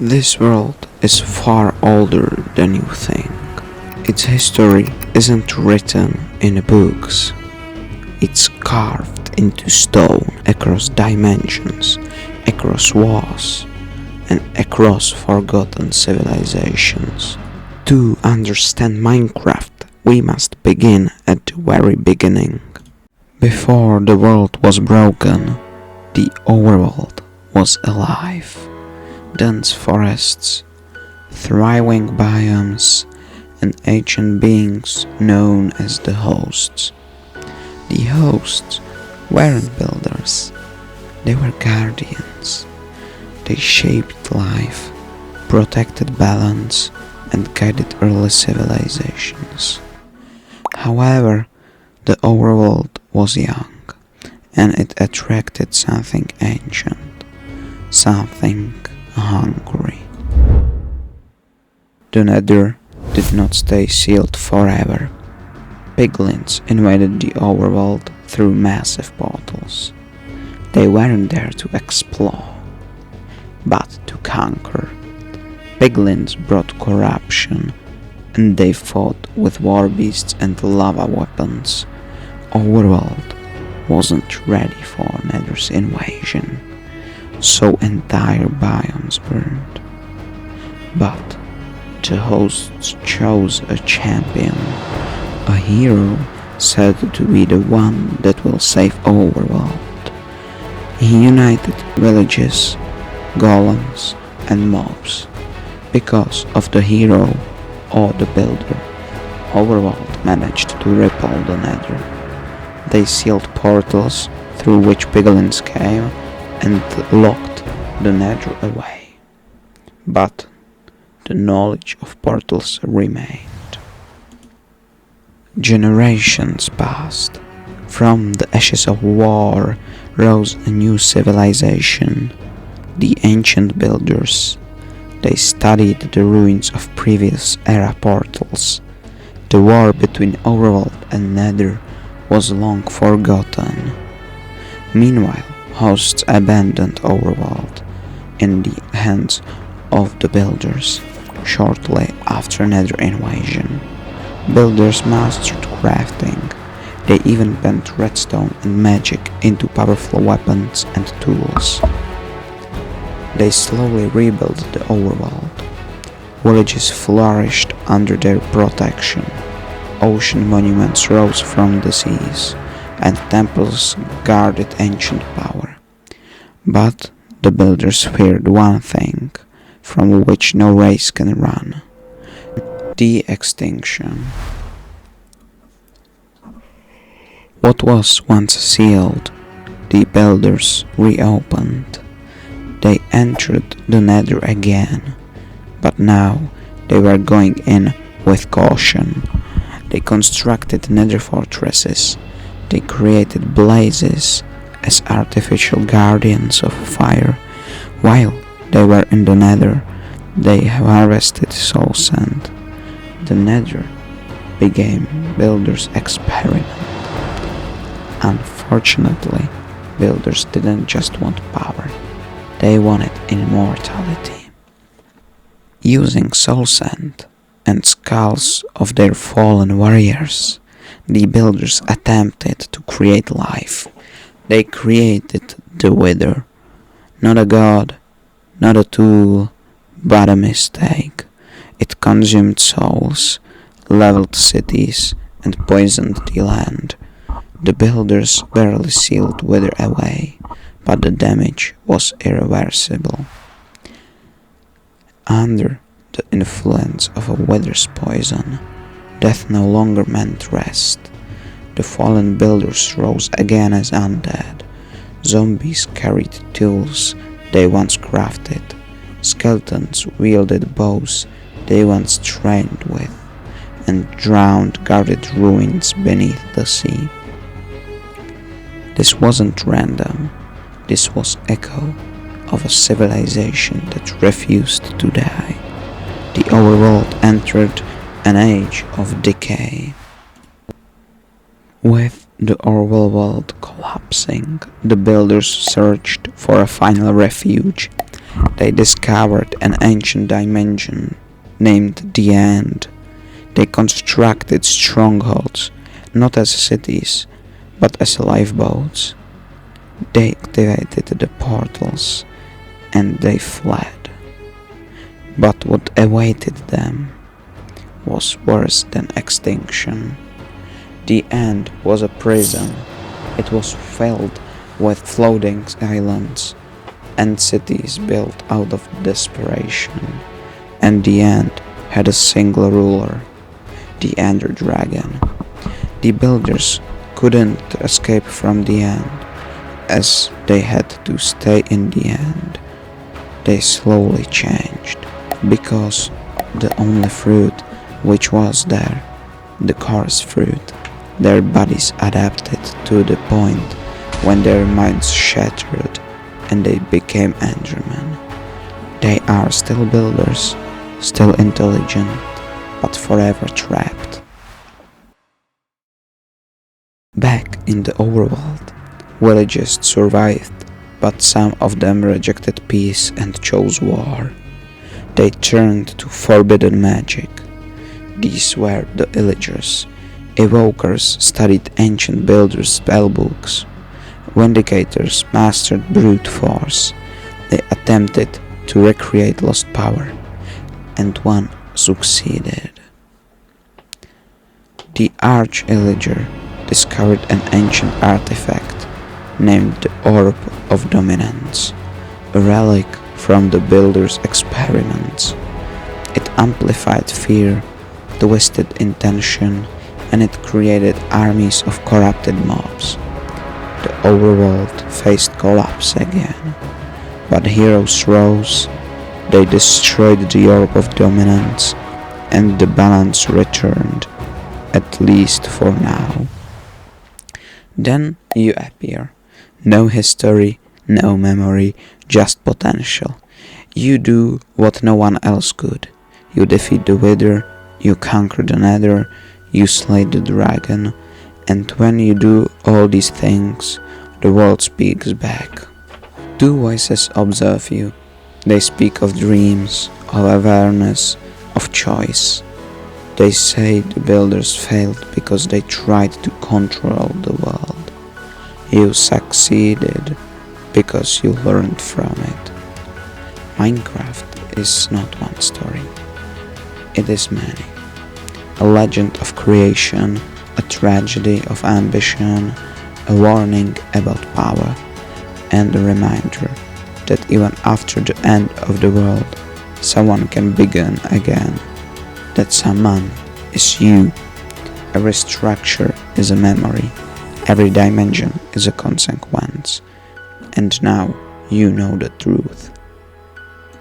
This world is far older than you think. Its history isn't written in books. It's carved into stone across dimensions, across wars, and across forgotten civilizations. To understand Minecraft, we must begin at the very beginning. Before the world was broken, the overworld was alive. Dense forests, thriving biomes, and ancient beings known as the hosts. The hosts weren't builders, they were guardians. They shaped life, protected balance, and guided early civilizations. However, the overworld was young, and it attracted something ancient, something hungry. The Nether did not stay sealed forever. Piglins invaded the overworld through massive portals. They weren't there to explore, but to conquer. Piglins brought corruption, and they fought with war beasts and lava weapons. Overworld wasn't ready for Nether's invasion, so entire biomes burned. But the hosts chose a champion, a hero said to be the one that will save Overworld. He united villages, golems, and mobs. Because of the hero or the builder, Overworld managed to repel the Nether. They sealed portals through which piglins came and locked the Nether away. But the knowledge of portals remained. Generations passed. From the ashes of war rose a new civilization, the ancient builders. They studied the ruins of previous era portals. The war between Overworld and Nether was long forgotten. Meanwhile, hosts abandoned Overworld in the hands of the builders shortly after Nether invasion. Builders mastered crafting. They even bent redstone and magic into powerful weapons and tools. They slowly rebuilt the overworld. Villages flourished under their protection. Ocean monuments rose from the seas, and temples guarded ancient power. But the builders feared one thing, from which no race can run: the extinction. What was once sealed, the builders reopened. They entered the Nether again, but now they were going in with caution. They constructed Nether fortresses. They created blazes as artificial guardians of fire. While they were in the Nether, they harvested soul sand. The Nether became builders' experiment. Unfortunately, builders didn't just want power, they wanted immortality. Using soul sand and skulls of their fallen warriors, the builders attempted to create life. They created the Wither, not a god, not a tool, but a mistake. It consumed souls, leveled cities, and poisoned the land. The builders barely sealed Wither away, but the damage was irreversible. Under the influence of a Wither's poison, death no longer meant rest. The fallen builders rose again as undead. Zombies carried tools they once crafted. Skeletons wielded bows they once trained with, and drowned guarded ruins beneath the sea. This wasn't random. This was echo of a civilization that refused to die. The overworld entered an age of decay. With the overworld collapsing, the builders searched for a final refuge. They discovered an ancient dimension named the End. They constructed strongholds, not as cities, but as lifeboats. They activated the portals, and they fled. But what awaited them was worse than extinction. The End was a prison. It was filled with floating islands and cities built out of desperation. And the End had a single ruler, the Ender Dragon. The builders couldn't escape from the End, as they had to stay in the End. They slowly changed, because the only fruit which was there, the coarse fruit, their bodies adapted to the point when their minds shattered and they became Endermen. They are still builders, still intelligent, but forever trapped. Back in the overworld, villages survived, but some of them rejected peace and chose war. They turned to forbidden magic. These were the Illagers. Evokers studied ancient builders' spellbooks. Vindicators mastered brute force. They attempted to recreate lost power, and one succeeded. The Arch-Illager discovered an ancient artifact named the Orb of Dominance, a relic from the builder's experiments. It amplified fear, twisted intention, and it created armies of corrupted mobs. The overworld faced collapse again, but heroes rose. They destroyed the Orb of Dominance, and the balance returned, at least for now. Then you appear. No history, no memory, just potential. You do what no one else could. You defeat the Wither, you conquer the Nether, you slay the dragon, and when you do all these things, the world speaks back. Two voices observe you. They speak of dreams, of awareness, of choice. They say the builders failed because they tried to control the world. You succeeded because you learned from it. Minecraft is not one story. It is many. A legend of creation, a tragedy of ambition, a warning about power, and a reminder that even after the end of the world, someone can begin again. That someone is you. Every structure is a memory. Every dimension is a consequence. And now you know the truth.